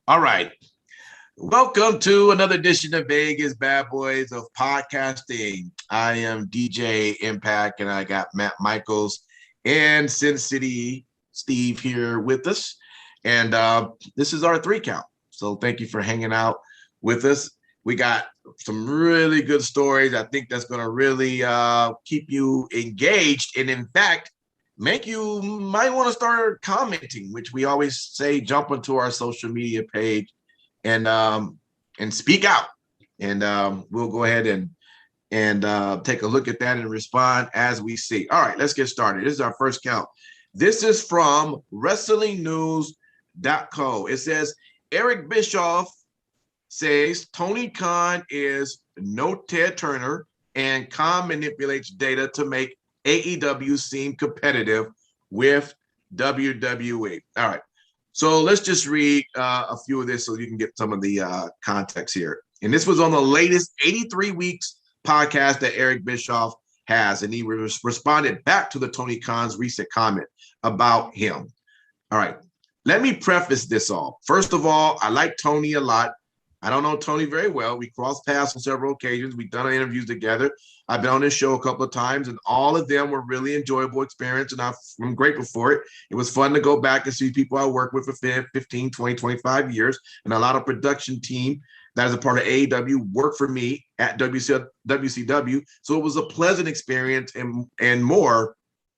All right. Welcome to another edition of Vegas Badboyz of podcasting. I am DJ Impact, and I got Matt Michaels and Sin City Steve here with us. And this is our 3 count. So thank you for hanging out with us. We got some really good stories. I think that's going to really keep you engaged. And in fact, make you might want to start commenting, which we always say, jump onto our social media page and speak out, and we'll go ahead and take a look at that and respond as we see. All right, let's get started. This is our first count. This is from WrestlingNews.co. It says Eric Bischoff says Tony Khan is no Ted Turner, and Khan manipulates data to make AEW seem competitive with WWE. All right. So let's just read a few of this so you can get some of the context here. And this was on the latest 83 Weeks podcast that Eric Bischoff has. And he responded back to the Tony Khan's recent comment about him. All right. Let me preface this all. First of all, I like Tony a lot. I don't know Tony very well. We crossed paths on several occasions. We've done interviews together. I've been on this show a couple of times, and all of them were really enjoyable experience, and I'm grateful for it. It was fun to go back and see people I worked with for 15, 20, 25 years, and a lot of production team that is a part of AEW worked for me at WCW. So it was a pleasant experience and more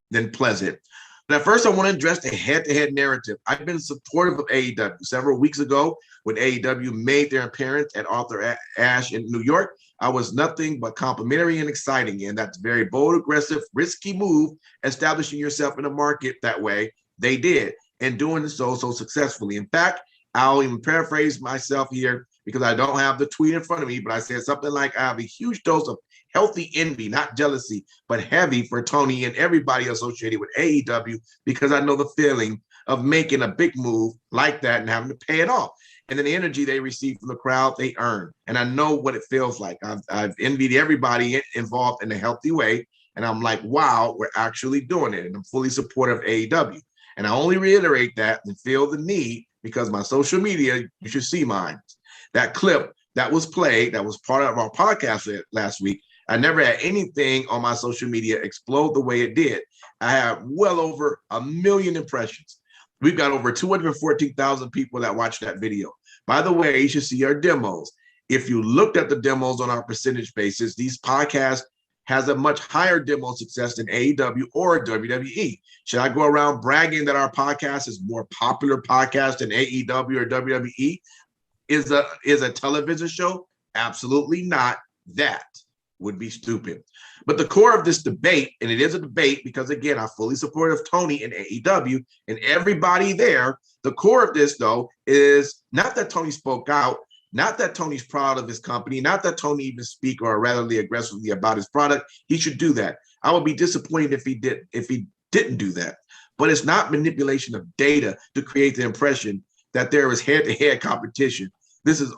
than pleasant. But at first, I want to address the head-to-head narrative. I've been supportive of AEW. Several weeks ago, when AEW made their appearance at Arthur Ashe in New York, I was nothing but complimentary and exciting. And that's a very bold, aggressive, risky move, establishing yourself in the market that way. They did, and doing so successfully. In fact, I'll even paraphrase myself here because I don't have the tweet in front of me, but I said something like, I have a huge dose of healthy envy, not jealousy, but heavy for Tony and everybody associated with AEW, because I know the feeling of making a big move like that and having to pay it off. And then the energy they receive from the crowd, they earn. And I know what it feels like. I've envied everybody involved in a healthy way. And I'm like, wow, we're actually doing it. And I'm fully supportive of AEW. And I only reiterate that and feel the need because my social media, you should see mine. That clip that was played, that was part of our podcast last week, I never had anything on my social media explode the way it did. I have well over 1 million impressions. We've got over 214,000 people that watched that video. By the way, you should see our demos. If you looked at the demos on our percentage basis, these podcasts has a much higher demo success than AEW or WWE. Should I go around bragging that our podcast is more popular podcast than AEW or WWE? Is a television show? Absolutely not. That would be stupid. But the core of this debate, and it is a debate because, again, I'm fully supportive of Tony and AEW and everybody there. The core of this, though, is not that Tony spoke out, not that Tony's proud of his company, not that Tony even speak or ratherly aggressively about his product. He should do that. I would be disappointed if he didn't do that. But it's not manipulation of data to create the impression that there is head-to-head competition. This is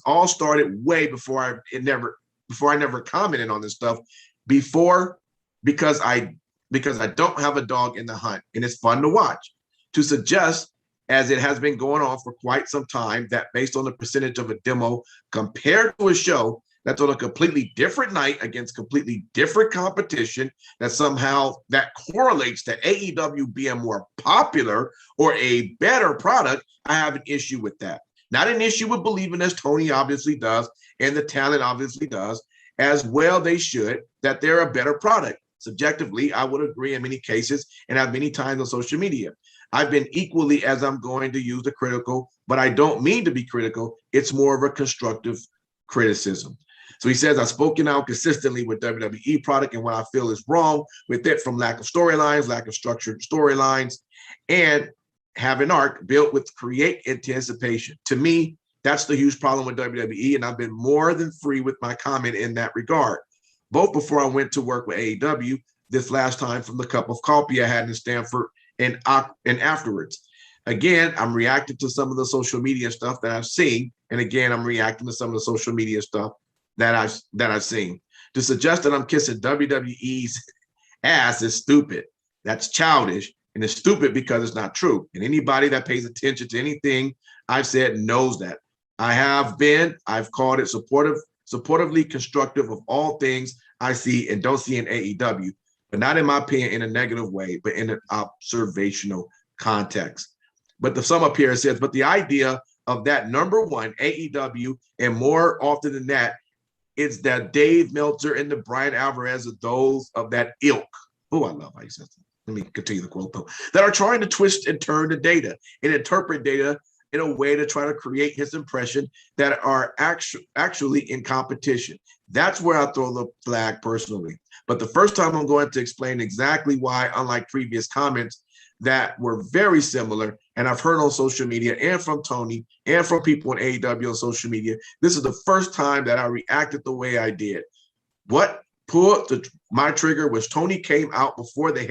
all started way before I never commented on this stuff because I don't have a dog in the hunt, and it's fun to watch. To suggest, as it has been going on for quite some time, that based on the percentage of a demo compared to a show that's on a completely different night against completely different competition, that somehow that correlates to AEW being more popular or a better product, I have an issue with that. Not an issue with believing, as Tony obviously does, and the talent obviously does, as well they should, that they're a better product. Subjectively, I would agree in many cases and have many times on social media. I've been equally, as I'm going to use the critical, but I don't mean to be critical. It's more of a constructive criticism. So he says, I've spoken out consistently with WWE product and what I feel is wrong with it, from lack of storylines, lack of structured storylines, and have an arc built with create anticipation. To me, that's the huge problem with WWE, and I've been more than free with my comment in that regard, both before I went to work with AEW this last time from the cup of coffee I had in Stanford and afterwards. Again, I'm reacting to some of the social media stuff that I've seen, and again, I'm reacting to some of the social media stuff that I've seen. To suggest that I'm kissing WWE's ass is stupid. That's childish And it's stupid because it's not true. And anybody that pays attention to anything I've said knows that. I've called it supportively constructive of all things I see and don't see in AEW, but not in my opinion in a negative way, but in an observational context. But the sum up here says, but the idea of that number one, AEW, and more often than that, it's that Dave Meltzer and the Brian Alvarez of those of that ilk. Oh, I love how you said that. Let me continue the quote though. That are trying to twist and turn the data and interpret data in a way to try to create his impression that are actually in competition. That's where I throw the flag personally. But the first time I'm going to explain exactly why, unlike previous comments that were very similar, and I've heard on social media and from Tony and from people in AEW on social media, this is the first time that I reacted the way I did. What pulled my trigger was Tony came out before the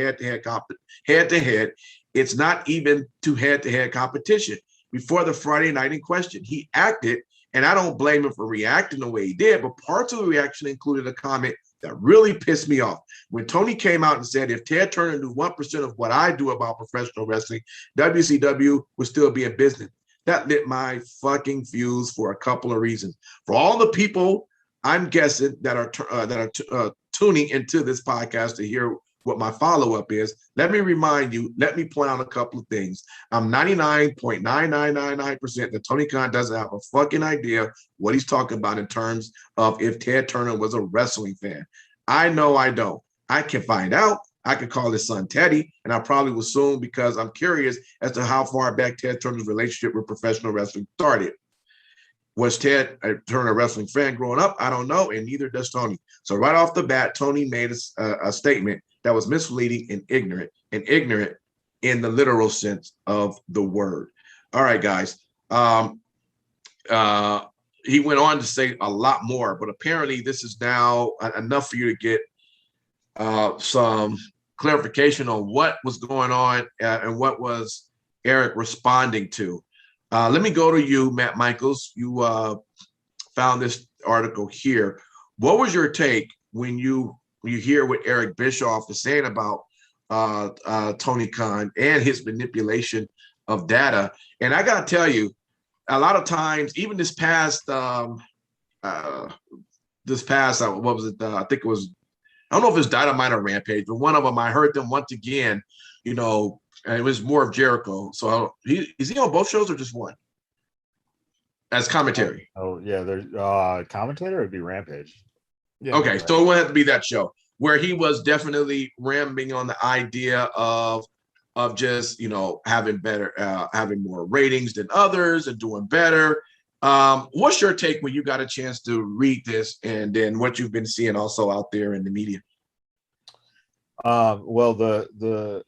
head-to-head. It's not even to head-to-head competition. Before the Friday night in question, he acted, and I don't blame him for reacting the way he did, but parts of the reaction included a comment that really pissed me off. When Tony came out and said, if Ted Turner knew 1% of what I do about professional wrestling, WCW would still be in business. That lit my fucking fuse for a couple of reasons. For all the people, I'm guessing, that are tuning into this podcast to hear what my follow-up is, let me point out a couple of things. I'm 99.9999% that Tony Khan doesn't have a fucking idea what he's talking about in terms of if Ted Turner was a wrestling fan. I know I don't. I can find out. I could call his son Teddy, and I probably will soon because I'm curious as to how far back Ted Turner's relationship with professional wrestling started. Was Ted Turner a wrestling fan growing up? I don't know, and neither does Tony. So right off the bat, Tony made a statement that was misleading and ignorant in the literal sense of the word. All right, guys. He went on to say a lot more, but apparently this is now enough for you to get some clarification on what was going on and what was Eric responding to. Let me go to you, Matt Michaels. You found this article here. What was your take when you hear what Eric Bischoff is saying about Tony Khan and his manipulation of data? And I got to tell you, a lot of times, even this past, what was it? I think it was, I don't know if it's Dynamite or Rampage, but one of them, I heard them once again, and it was more of Jericho. So is he on both shows or just one? As commentary. Oh yeah, there's commentator would be Rampage. Yeah, okay, so it would have to be that show where he was definitely ramping on the idea of just having more ratings than others and doing better. What's your take when you got a chance to read this, and then what you've been seeing also out there in the media? Well, the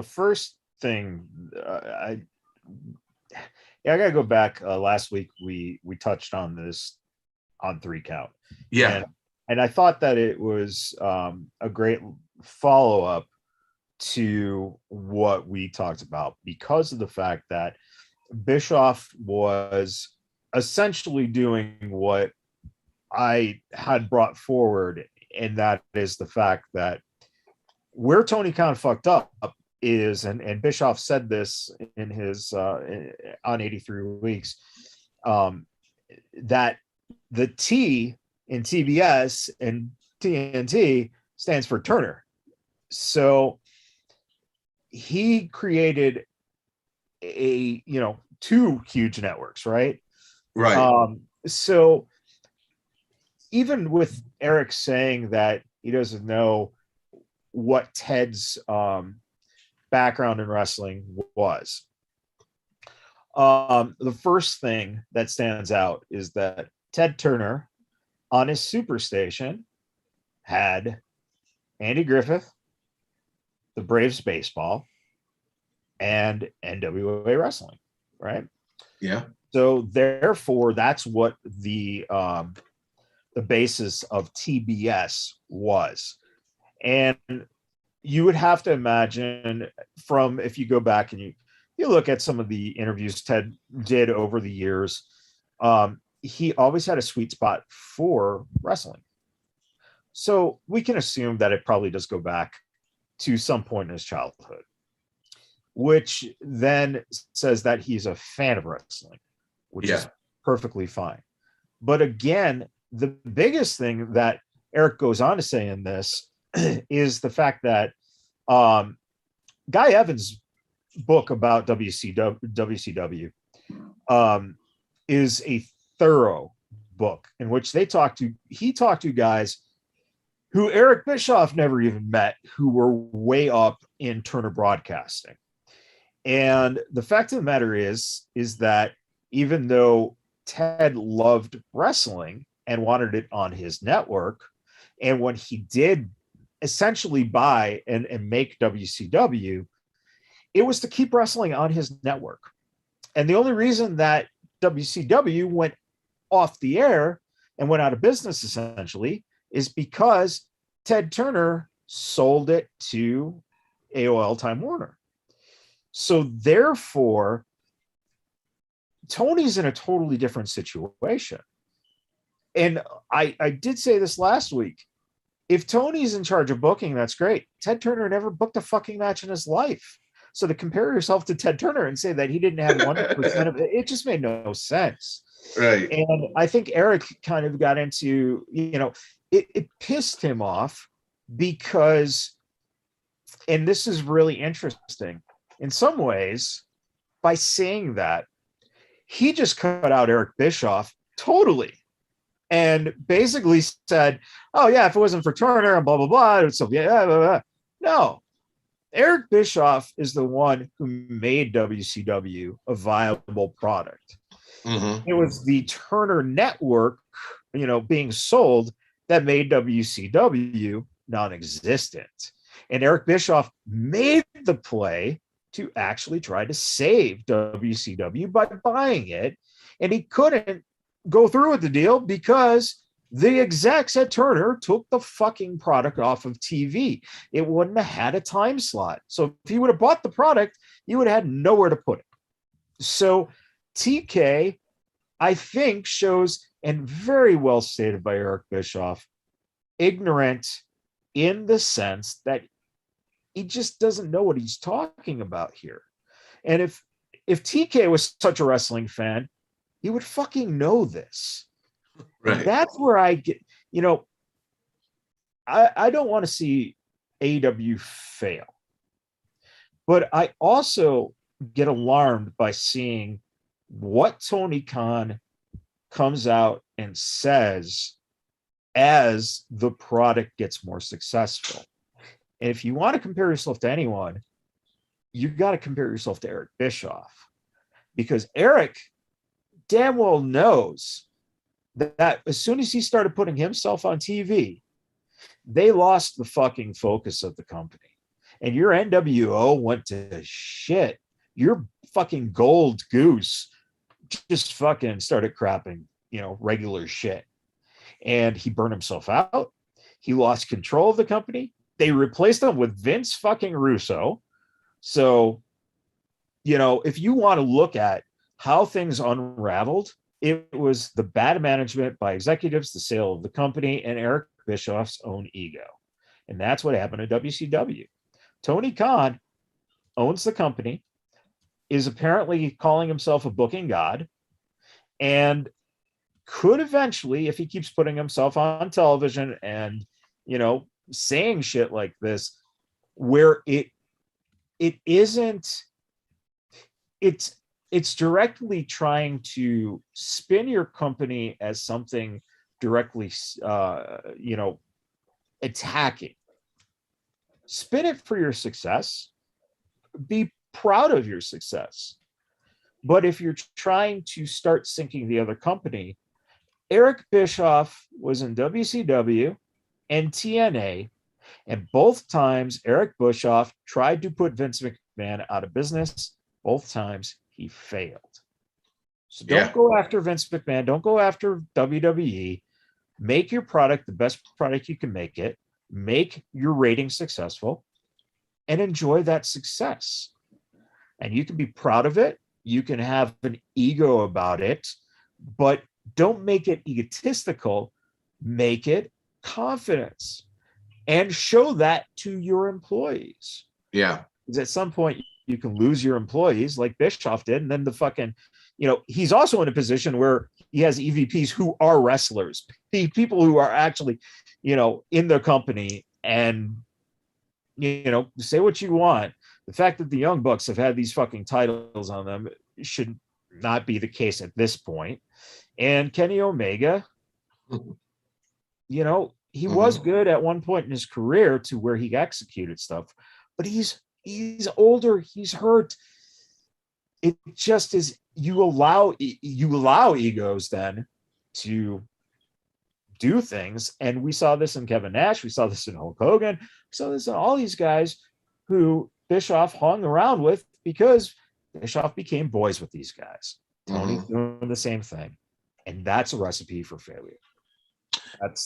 first thing I gotta go back. Last week we touched on this on 3 Count. Yeah. And I thought that it was a great follow-up to what we talked about because of the fact that Bischoff was essentially doing what I had brought forward, and that is the fact that where Tony Khan fucked up is, and Bischoff said this in his on 83 Weeks, that the T in TBS and TNT stands for Turner. So he created a 2 huge networks, right? Right. So even with Eric saying that he doesn't know what Ted's background in wrestling was, the first thing that stands out is that Ted Turner on his Superstation had Andy Griffith, the Braves baseball, and NWA wrestling, right? Yeah. So therefore, that's what the basis of TBS was. And you would have to imagine from, if you go back and you look at some of the interviews Ted did over the years, he always had a sweet spot for wrestling. So we can assume that it probably does go back to some point in his childhood. which then says that he's a fan of wrestling, which is perfectly fine. But again, the biggest thing that Eric goes on to say in this is the fact that Guy Evans' book about WCW is a thorough book in which he talked to guys who Eric Bischoff never even met, who were way up in Turner Broadcasting. And the fact of the matter is that even though Ted loved wrestling and wanted it on his network, and when he did essentially buy and make WCW, it was to keep wrestling on his network. And the only reason that WCW went off the air and went out of business essentially is because Ted Turner sold it to AOL Time Warner. So therefore, Tony's in a totally different situation. And I did say this last week. If Tony's in charge of booking, that's great. Ted Turner never booked a fucking match in his life. So to compare yourself to Ted Turner and say that he didn't have 100% of it, it just made no sense. Right. And I think Eric kind of got into, it pissed him off because, and this is really interesting, in some ways, by saying that, he just cut out Eric Bischoff totally. And basically said, oh yeah, if it wasn't for Turner and blah, blah, blah. So yeah, blah, blah. No, Eric Bischoff is the one who made WCW a viable product. Mm-hmm. It was the Turner network, being sold that made WCW non-existent. And Eric Bischoff made the play to actually try to save WCW by buying it. And he couldn't go through with the deal because the execs at Turner took the fucking product off of TV. It wouldn't have had a time slot. So if he would have bought the product, you would have had nowhere to put it. So TK, I think, shows, and very well stated by Eric Bischoff, ignorant in the sense that he just doesn't know what he's talking about here. And if TK was such a wrestling fan, he would fucking know this. Right. And that's where I get, I don't want to see AEW fail, but I also get alarmed by seeing what Tony Khan comes out and says as the product gets more successful. And if you want to compare yourself to anyone, you've got to compare yourself to Eric Bischoff, because Eric damn well knows that as soon as he started putting himself on TV, they lost the fucking focus of the company. And your NWO went to shit. Your fucking gold goose just fucking started crapping, regular shit. And he burned himself out. He lost control of the company. They replaced him with Vince fucking Russo. So, if you want to look at how things unraveled, it was the bad management by executives, the sale of the company, and Eric Bischoff's own ego. And that's what happened at WCW. Tony Khan owns the company, is apparently calling himself a booking god, and could eventually, if he keeps putting himself on television and, saying shit like this, where it's directly trying to spin your company as something directly, attacking. Spin it for your success. Be proud of your success. But if you're trying to start sinking the other company, Eric Bischoff was in WCW and TNA, and both times Eric Bischoff tried to put Vince McMahon out of business. Both times he failed. So don't go after Vince McMahon. Don't go after WWE. Make your product the best product you can make it. Make your ratings successful and enjoy that success. And you can be proud of it. You can have an ego about it, but don't make it egotistical. Make it confidence and show that to your employees. Yeah. Because at some point you can lose your employees like Bischoff did. And then the fucking, he's also in a position where he has EVPs who are wrestlers, the people who are actually, in their company. And, say what you want. The fact that the Young Bucks have had these fucking titles on them should not be the case at this point. And Kenny Omega, he was good at one point in his career to where he executed stuff, but he's older, he's hurt. It just is, you allow egos then to do things. And we saw this in Kevin Nash, we saw this in Hulk Hogan, we saw this in all these guys who Bischoff hung around with because Bischoff became boys with these guys. Tony doing the same thing. And that's a recipe for failure.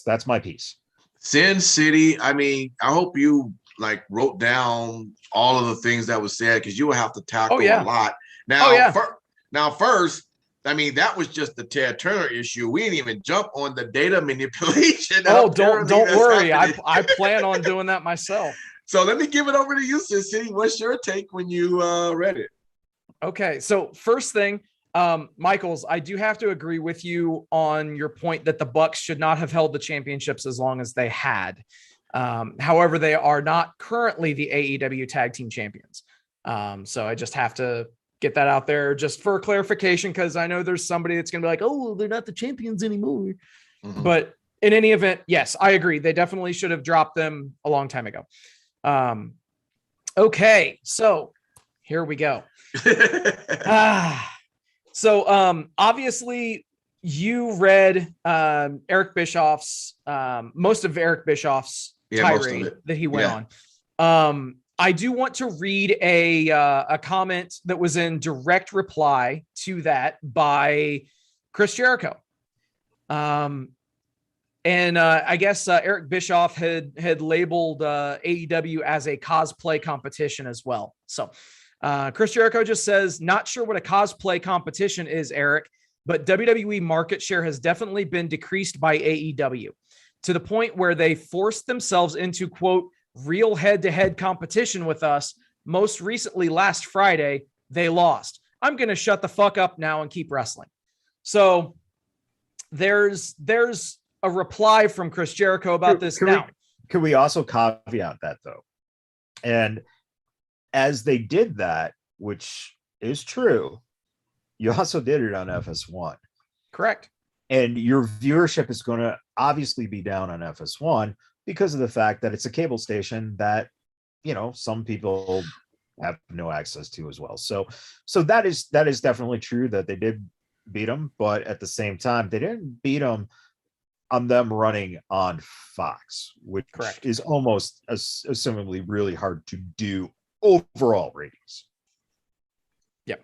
That's my piece. Sin City. I mean, I hope you wrote down all of the things that was said, because you will have to tackle a lot. Now, first, I mean, that was just the Ted Turner issue. We didn't even jump on the data manipulation. Oh, don't worry. I plan on doing that myself. So let me give it over to you, Sin City. What's your take when you read it? Okay, so first thing, Michaels, I do have to agree with you on your point that the Bucks should not have held the championships as long as they had. However, they are not currently the AEW Tag Team Champions. So I just have to get that out there just for clarification, because I know there's somebody that's going to be like, oh, they're not the champions anymore. But in any event, yes, I agree. They definitely should have dropped them a long time ago. Okay, so here we go. So obviously you read Eric Bischoff's most of Eric Bischoff's tirade that he went on. I do want to read a comment that was in direct reply to that by Chris Jericho. And I guess Eric Bischoff had labeled AEW as a cosplay competition as well. So Chris Jericho just says, not sure what a cosplay competition is, Eric, but WWE market share has definitely been decreased by AEW to the point where they forced themselves into, quote, real head-to-head competition with us. Most recently, last Friday, they lost. I'm going to shut the fuck up now and keep wrestling. So there's a reply from Chris Jericho about this now. Can we also caveat that, though? And as they did that, which is true, you also did it on FS1. Correct. And your viewership is going to obviously be down on FS1 because of the fact that it's a cable station that, some people have no access to as well. So that is definitely true that they did beat them, but at the same time, they didn't beat them on them running on Fox, which is almost assumably really hard to do overall ratings. Yep.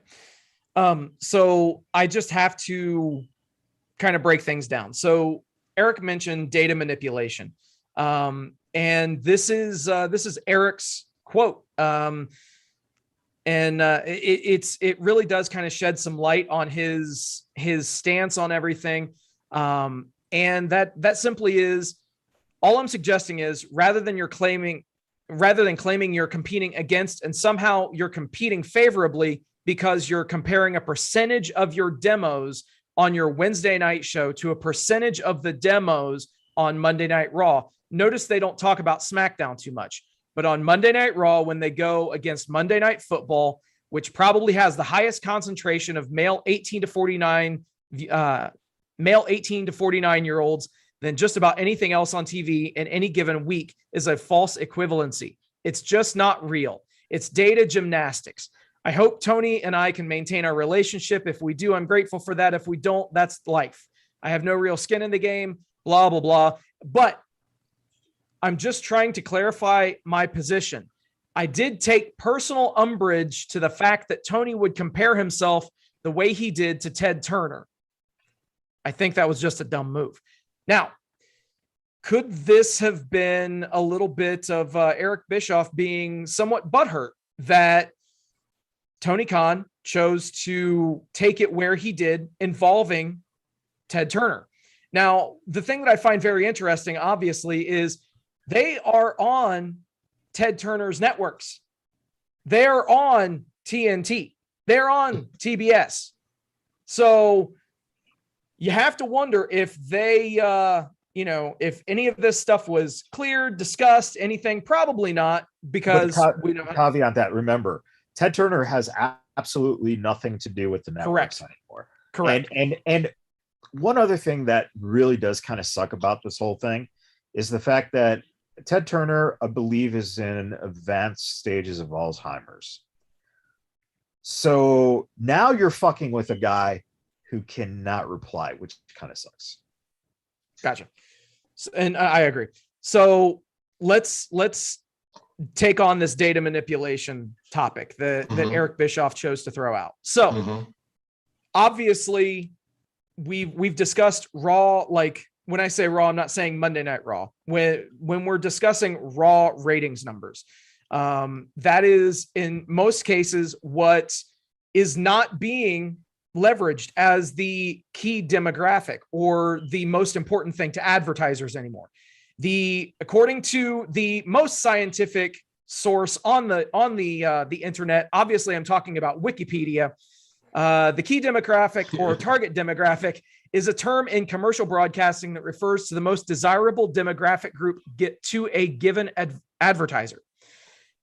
So I just have to kind of break things down. So Eric mentioned data manipulation. And this is Eric's quote. It really does kind of shed some light on his stance on everything. And that simply is, all I'm suggesting is, rather than claiming you're competing against, and somehow you're competing favorably because you're comparing a percentage of your demos on your Wednesday night show to a percentage of the demos on Monday Night Raw. Notice they don't talk about SmackDown too much, but on Monday Night Raw, when they go against Monday Night Football, which probably has the highest concentration of male 18 to 49 year olds than just about anything else on TV in any given week, is a false equivalency. It's just not real. It's data gymnastics. I hope Tony and I can maintain our relationship. If we do, I'm grateful for that. If we don't, that's life. I have no real skin in the game, blah, blah, blah. But I'm just trying to clarify my position. I did take personal umbrage to the fact that Tony would compare himself the way he did to Ted Turner. I think that was just a dumb move. Now, could this have been a little bit of Eric Bischoff being somewhat butthurt that Tony Khan chose to take it where he did, involving Ted Turner? Now, the thing that I find very interesting, obviously, is they are on Ted Turner's networks. they're on TNT. They're on TBS. So you have to wonder if they, if any of this stuff was cleared, discussed, anything. Probably not, because we don't caveat that. Remember, Ted Turner has absolutely nothing to do with the networks anymore. Correct. And one other thing that really does kind of suck about this whole thing is the fact that Ted Turner, I believe, is in advanced stages of Alzheimer's. So now you're fucking with a guy who cannot reply, which kind of sucks. Gotcha. And I agree. So let's take on this data manipulation topic that Eric Bischoff chose to throw out. So obviously we've discussed Raw. Like, when I say Raw, I'm not saying Monday Night Raw. When we're discussing Raw ratings numbers, that is in most cases what is not being leveraged as the key demographic or the most important thing to advertisers anymore. According to the most scientific source on the internet, obviously I'm talking about Wikipedia. The key demographic or target demographic is a term in commercial broadcasting that refers to the most desirable demographic group get to a given advertiser.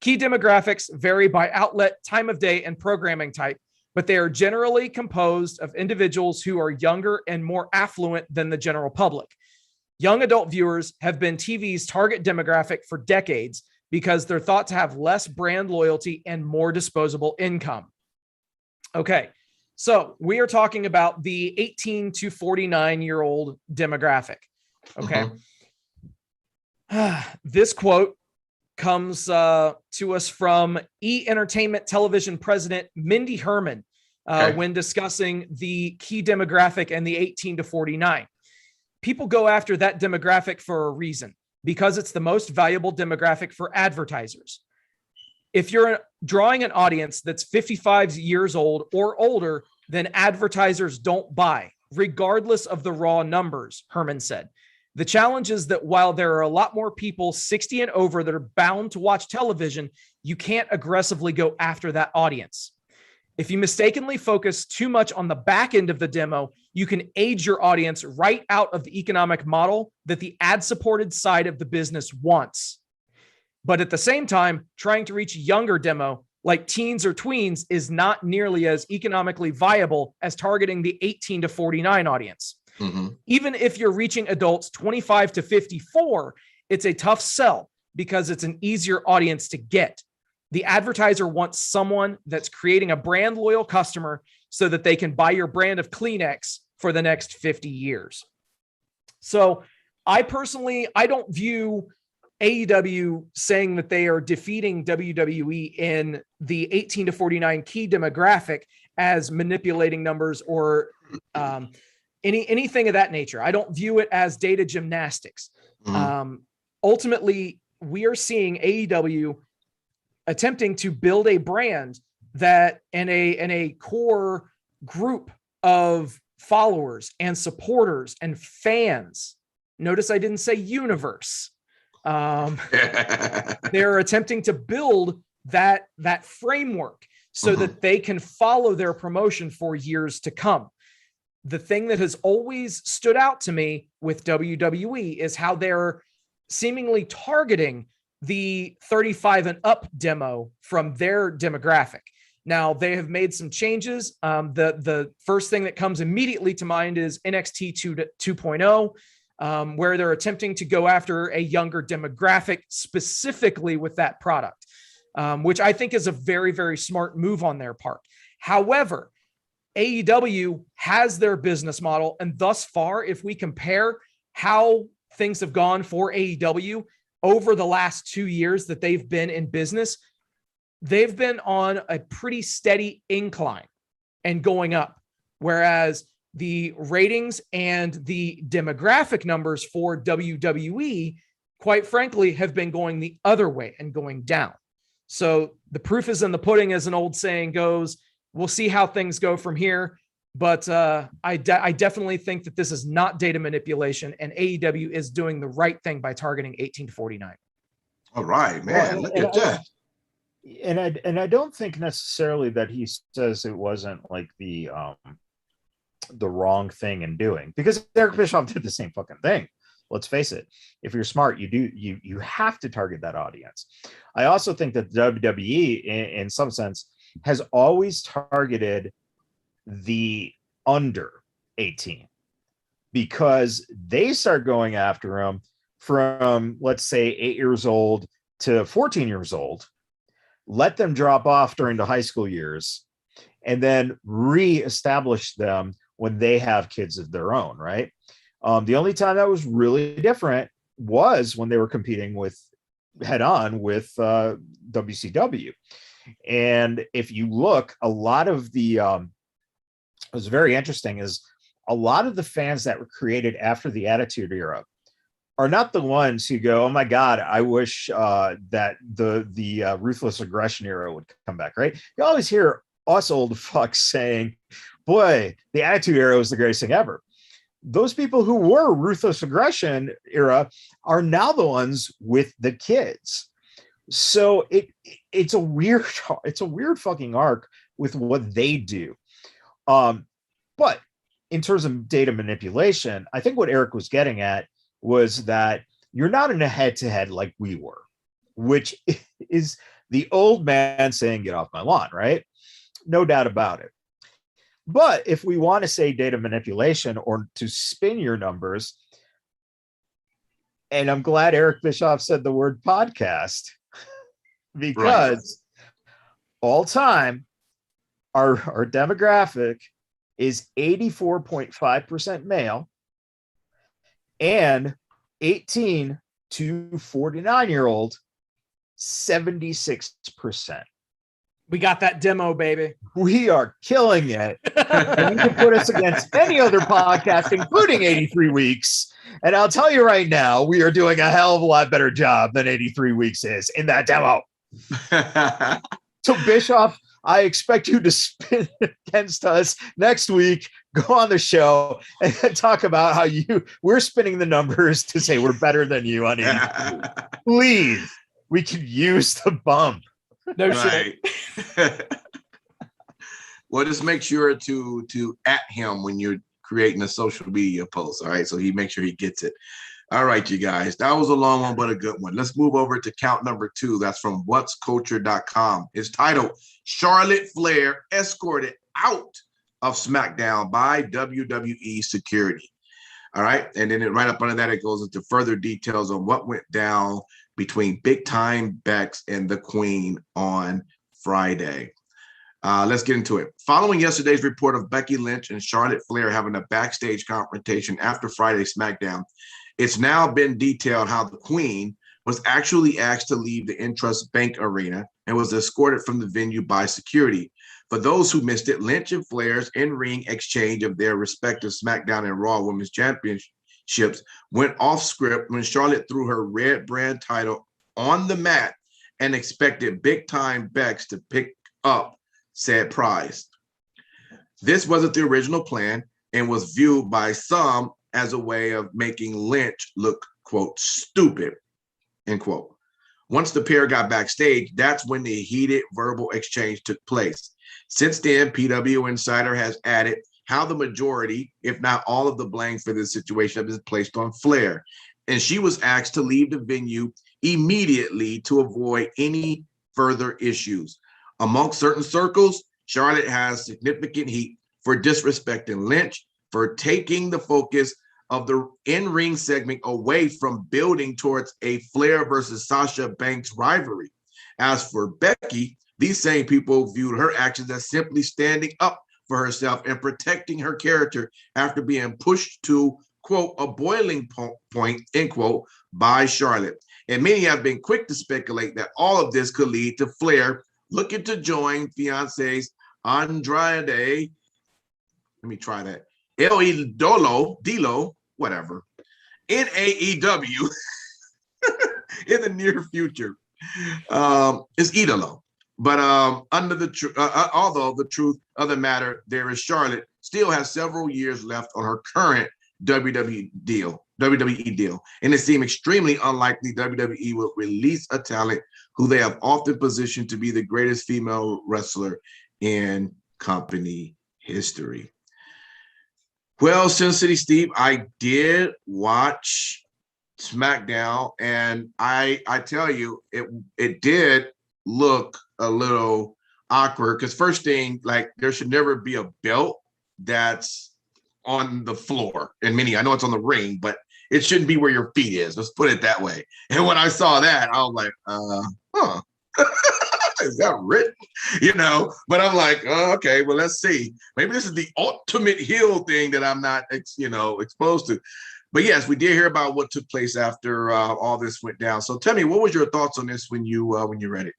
Key demographics vary by outlet, time of day, and programming type, but they are generally composed of individuals who are younger and more affluent than the general public. Young adult viewers have been TV's target demographic for decades because they're thought to have less brand loyalty and more disposable income. Okay, so we are talking about the 18 to 49-year-old demographic. Okay. This quote comes to us from E! Entertainment Television president Mindy Herman when discussing the key demographic and the 18 to 49. People go after that demographic for a reason, because it's the most valuable demographic for advertisers. If you're drawing an audience that's 55 years old or older, then advertisers don't buy, regardless of the raw numbers, Herman said. The challenge is that while there are a lot more people 60 and over that are bound to watch television, you can't aggressively go after that audience. If you mistakenly focus too much on the back end of the demo, you can age your audience right out of the economic model that the ad-supported side of the business wants. But at the same time, trying to reach a younger demo like teens or tweens is not nearly as economically viable as targeting the 18 to 49 audience. Even if you're reaching adults 25 to 54, it's a tough sell because it's an easier audience to get. The advertiser wants someone that's creating a brand loyal customer so that they can buy your brand of Kleenex for the next 50 years. So I don't view AEW saying that they are defeating WWE in the 18 to 49 key demographic as manipulating numbers or anything of that nature. I don't view it as data gymnastics. Ultimately, we are seeing AEW attempting to build a brand that in a core group of followers and supporters and fans. Notice I didn't say universe. They're attempting to build that framework so that they can follow their promotion for years to come. The thing that has always stood out to me with WWE is how they're seemingly targeting the 35 and up demo from their demographic. Now, they have made some changes. The first thing that comes immediately to mind is NXT 2.0, where they're attempting to go after a younger demographic specifically with that product, which I think is a very, very smart move on their part. However, AEW has their business model, and thus far, if we compare how things have gone for AEW over the last 2 years that they've been in business, they've been on a pretty steady incline and going up, whereas the ratings and the demographic numbers for WWE, quite frankly, have been going the other way and going down. So the proof is in the pudding, as an old saying goes. We'll see how things go from here. But I definitely think that this is not data manipulation, and AEW is doing the right thing by targeting 18 to 49. All right, man. Look at that. And I don't think necessarily that he says it wasn't like the wrong thing in doing, because Eric Bischoff did the same fucking thing. Let's face it. If you're smart, you have to target that audience. I also think that WWE, in some sense, has always targeted the under 18, because they start going after them from, let's say, 8 years old to 14 years old, let them drop off during the high school years, and then re-establish them when they have kids of their own, right? The only time that was really different was when they were competing with head on with WCW. And if you look, a lot of the, it was very interesting, is a lot of the fans that were created after the Attitude Era are not the ones who go, oh my God, I wish that the Ruthless Aggression Era would come back, right? You always hear us old fucks saying, boy, the Attitude Era was the greatest thing ever. Those people who were Ruthless Aggression Era are now the ones with the kids. So it's a weird fucking arc with what they do. But in terms of data manipulation, I think what Eric was getting at was that you're not in a head-to-head like we were, which is the old man saying, get off my lawn, right? No doubt about it. But if we want to say data manipulation or to spin your numbers, and I'm glad Eric Bischoff said the word podcast, because all time, our demographic is 84.5% male and 18 to 49-year-old, 76%. We got that demo, baby. We are killing it. And you can put us against any other podcast, including 83 Weeks. And I'll tell you right now, we are doing a hell of a lot better job than 83 Weeks is in that demo. So Bischoff, I expect you to spin against us next week. Go on the show and talk about how we're spinning the numbers to say we're better than you on 83. Please, we could use the bump. No shit. Well, just make sure to at him when you're creating a social media post. All right, so he makes sure he gets it. All right, you guys, that was a long one, but a good one. Let's move over to count number 2. That's from whatsculture.com. It's titled Charlotte Flair Escorted Out of SmackDown by WWE Security. All right, and then right up under that, it goes into further details on what went down between Big Time Bex and the Queen on Friday. Let's get into it. Following yesterday's report of Becky Lynch and Charlotte Flair having a backstage confrontation after Friday's SmackDown, it's now been detailed how the Queen was actually asked to leave the Intrust Bank Arena and was escorted from the venue by security. For those who missed it, Lynch and Flair's in-ring exchange of their respective SmackDown and Raw Women's Championships went off script when Charlotte threw her red brand title on the mat and expected Big Time Bex to pick up said prize. This wasn't the original plan and was viewed by some as a way of making Lynch look, quote, stupid, end quote. Once the pair got backstage, that's when the heated verbal exchange took place. Since then, PW Insider has added how the majority, if not all of the blame for this situation is placed on Flair. And she was asked to leave the venue immediately to avoid any further issues. Among certain circles, Charlotte has significant heat for disrespecting Lynch, for taking the focus of the in-ring segment away from building towards a Flair versus Sasha Banks rivalry. As for Becky, these same people viewed her actions as simply standing up for herself and protecting her character after being pushed to, quote, a boiling point, end quote, by Charlotte. And many have been quick to speculate that all of this could lead to Flair looking to join fiancés Andrade, let me try that, El Idolo, whatever, in AEW in the near future. It's Idolo. But although the truth of the matter, there is Charlotte still has several years left on her current WWE deal, and it seemed extremely unlikely WWE would release a talent who they have often positioned to be the greatest female wrestler in company history. Well, Sin City Steve, I did watch SmackDown, and I tell you, it did look a little awkward because first thing, like there should never be a belt that's on the floor. And many, I know it's on the ring, but it shouldn't be where your feet is. Let's put it that way. And when I saw that, I was like, huh. Is that written? You know, but I'm like, oh, okay, well, let's see. Maybe this is the ultimate heel thing that I'm not, exposed to. But yes, we did hear about what took place after all this went down. So tell me, what was your thoughts on this when you read it?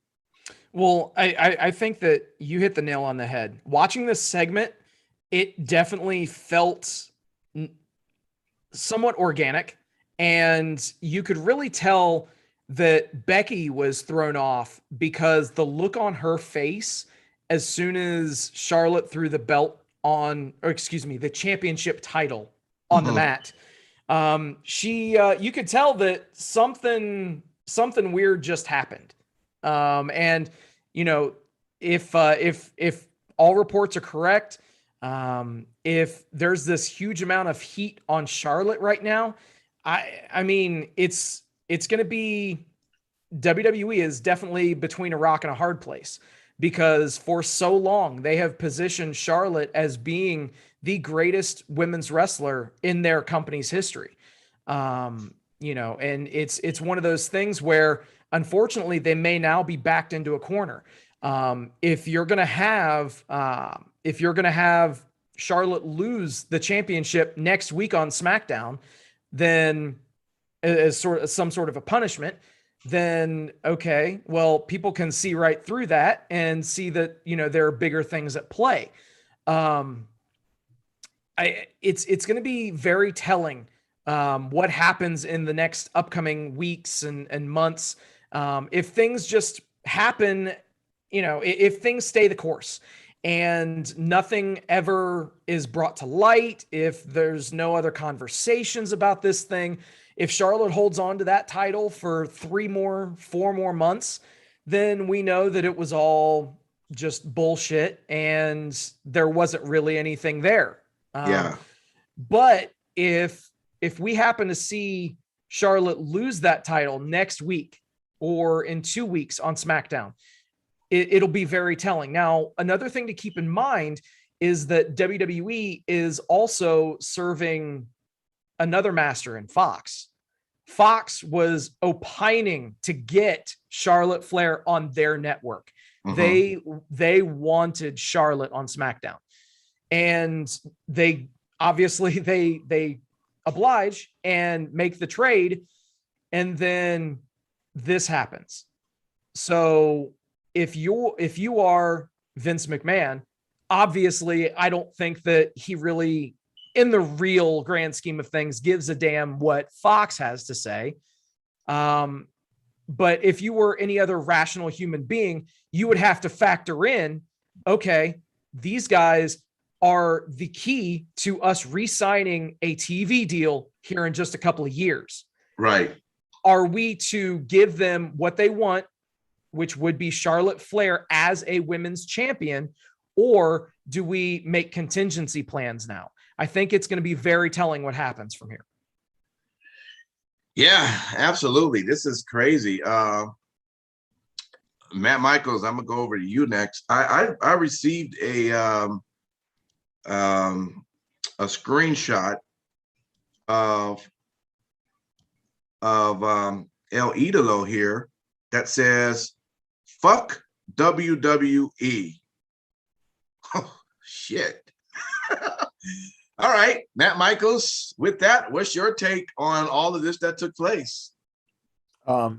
Well, I think that you hit the nail on the head. Watching this segment, it definitely felt somewhat organic, and you could really tell that Becky was thrown off because the look on her face as soon as Charlotte threw the belt on, or excuse me, the championship title on the mat. You could tell that something weird just happened. And you know, if all reports are correct, if there's this huge amount of heat on Charlotte right now, I mean, it's going to be, WWE is definitely between a rock and a hard place, because for so long they have positioned Charlotte as being the greatest women's wrestler in their company's history. And it's one of those things where unfortunately they may now be backed into a corner. If you're going to have Charlotte lose the championship next week on SmackDown, then as some sort of a punishment, then okay, well, people can see right through that and see that, there are bigger things at play. It's going to be very telling what happens in the next upcoming weeks and months. If things just happen, if things stay the course and nothing ever is brought to light, if there's no other conversations about this thing, if Charlotte holds on to that title for 4 more months, then we know that it was all just bullshit and there wasn't really anything there. But if we happen to see Charlotte lose that title next week or in 2 weeks on SmackDown, it'll be very telling. Now, another thing to keep in mind is that WWE is also serving another master in Fox. Fox was opining to get Charlotte Flair on their network. They wanted Charlotte on SmackDown, and they obviously they oblige and make the trade, and then this happens. So if you are Vince McMahon, obviously I don't think that he really, in the real grand scheme of things, gives a damn what Fox has to say. But if you were any other rational human being, you would have to factor in, okay, these guys are the key to us re-signing a TV deal here in just a couple of years. Right. Are we to give them what they want, which would be Charlotte Flair as a women's champion, or do we make contingency plans now? I think it's going to be very telling what happens from here. Yeah, absolutely. This is crazy. Matt Michaels, I'm gonna go over to you next. I received a screenshot of El Idolo here that says "fuck WWE." Oh shit. All right, Matt Michaels, with that, what's your take on all of this that took place? I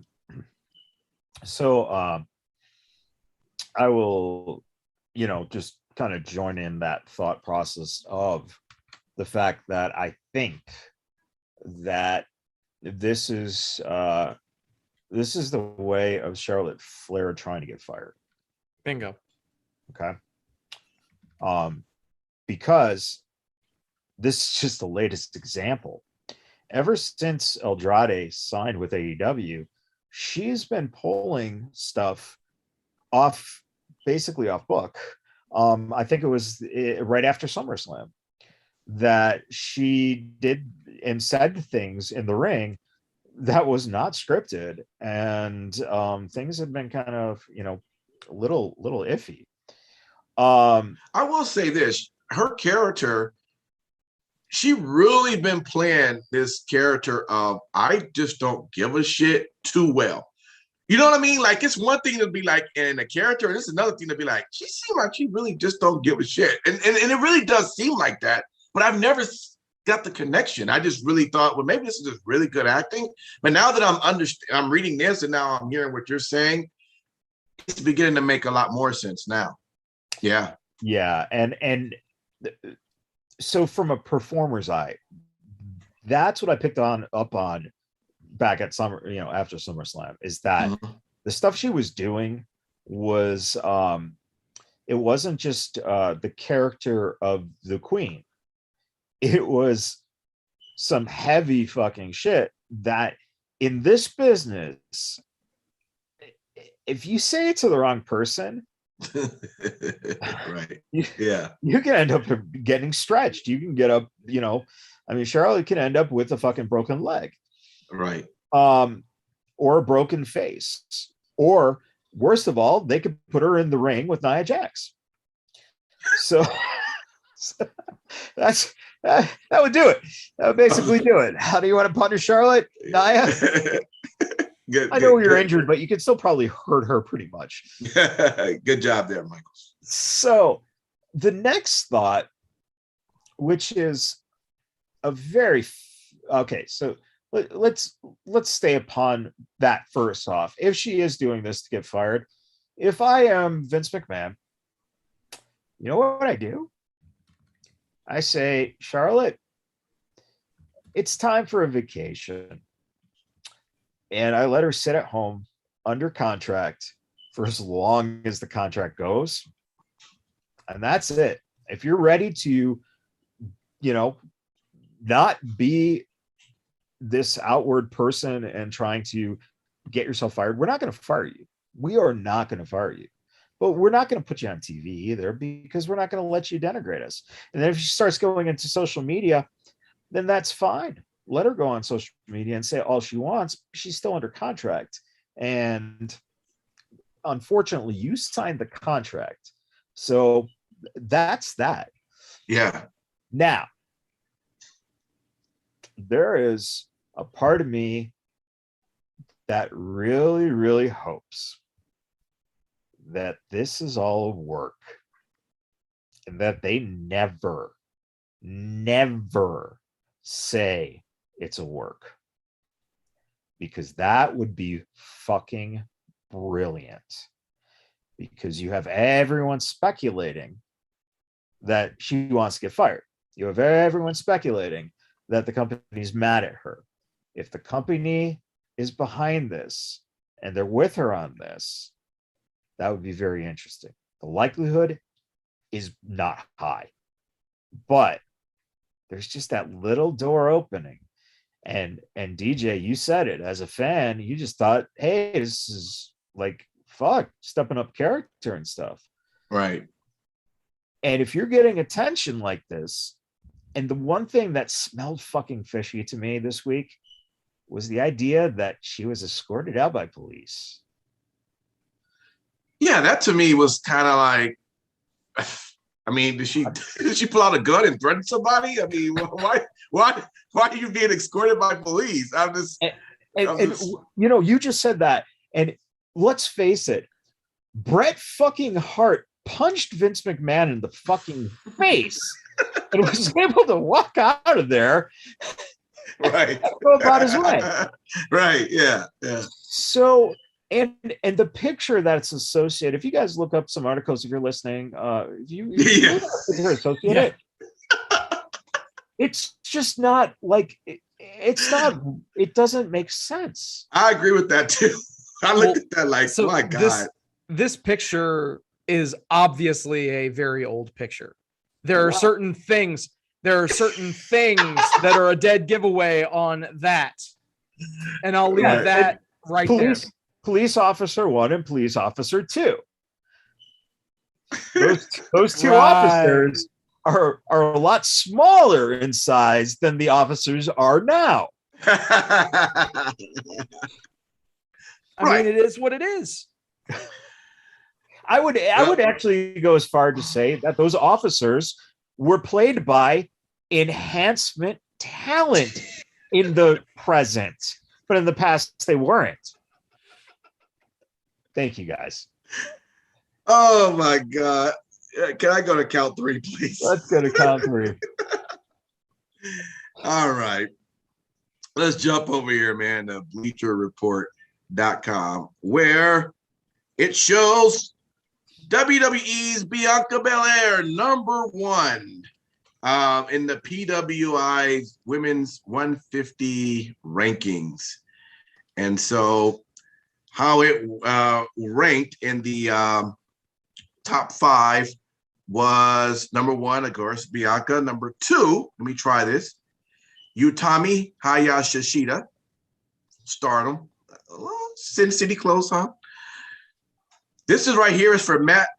will, just kind of join in that thought process of the fact that I think that this is the way of Charlotte Flair trying to get fired. Bingo. Okay. Because this is just the latest example. Ever since Andrade signed with AEW, she's been pulling stuff basically off book. I think it was right after SummerSlam that she did and said things in the ring that was not scripted, and things have been kind of, a little iffy. I will say this, her character, she really been playing this character of I just don't give a shit too well. You know what I mean? Like, it's one thing to be like in a character, and it's another thing to be like, she seems like she really just don't give a shit. And it really does seem like that, but I've never got the connection. I just really thought, well, maybe this is just really good acting. But now that I'm reading this and now I'm hearing what you're saying, it's beginning to make a lot more sense now. Yeah. Yeah. And so from a performer's eye, that's what I picked up on back at after SummerSlam, is that the stuff she was doing was it wasn't just the character of the queen. It was some heavy fucking shit that in this business, if you say it to the wrong person, right. You can end up getting stretched. You can get up, Charlotte can end up with a fucking broken leg. Right. Or a broken face. Or worst of all, they could put her in the ring with Nia Jax. So that would do it. That would basically do it. How do you want to punish Charlotte? Nia? I know you're injured, but you can still probably hurt her pretty much. Good job there, Michael. So the next thought, which is a very okay, so let's stay upon that first off. If she is doing this to get fired, if I am Vince McMahon, you know what I do? I say, Charlotte, it's time for a vacation. And I let her sit at home under contract for as long as the contract goes. And that's it. If you're ready to, not be this outward person and trying to get yourself fired, we're not going to fire you. We are not going to fire you. But we're not going to put you on TV either, because we're not going to let you denigrate us. And then if she starts going into social media, then that's fine. Let her go on social media and say all she wants. She's still under contract. And unfortunately, you signed the contract. So that's that. Yeah. Now, there is a part of me that really, really hopes that this is all work and that they never say it's a work, because that would be fucking brilliant, because you have everyone speculating that she wants to get fired. You have everyone speculating that the company's mad at her. If the company is behind this and they're with her on this, that would be very interesting. The likelihood is not high, but there's just that little door opening. And DJ, you said it, as a fan, you just thought, hey, this is like, fuck, stepping up character and stuff. Right. And if you're getting attention like this, and the one thing that smelled fucking fishy to me this week was the idea that she was escorted out by police. Yeah, that to me was kind of like, I mean, did she pull out a gun and threaten somebody? I mean, why are you being escorted by police? You just said that, and let's face it, Bret fucking Hart punched Vince McMahon in the fucking face and was able to walk out of there. Right. Go about his way. Right. Yeah. So, and the picture that's associated, if you guys look up some articles, if you're listening, you're associated. It's just not like it doesn't make sense. I agree with that too. I looked at that like, so my God. This picture is obviously a very old picture. There are certain things that are a dead giveaway on that. And I'll leave that right police officer 1 and police officer 2. Those two Right. officers are a lot smaller in size than the officers are now. I mean, it is what it is. I would actually go as far to say that those officers were played by enhancement talent in the present, but in the past they weren't. Thank you, guys. Oh my God. Can I go to count 3, please? Let's go to count 3. All right. Let's jump over here, man, to bleacherreport.com, where it shows WWE's Bianca Belair #1 in the PWI Women's 150 rankings. And so how it ranked in the top 5 was #1, of course, Bianca. #2, let me try this, Utami Hayashishita, Stardom. Sin City close, huh? This is right here is for Matt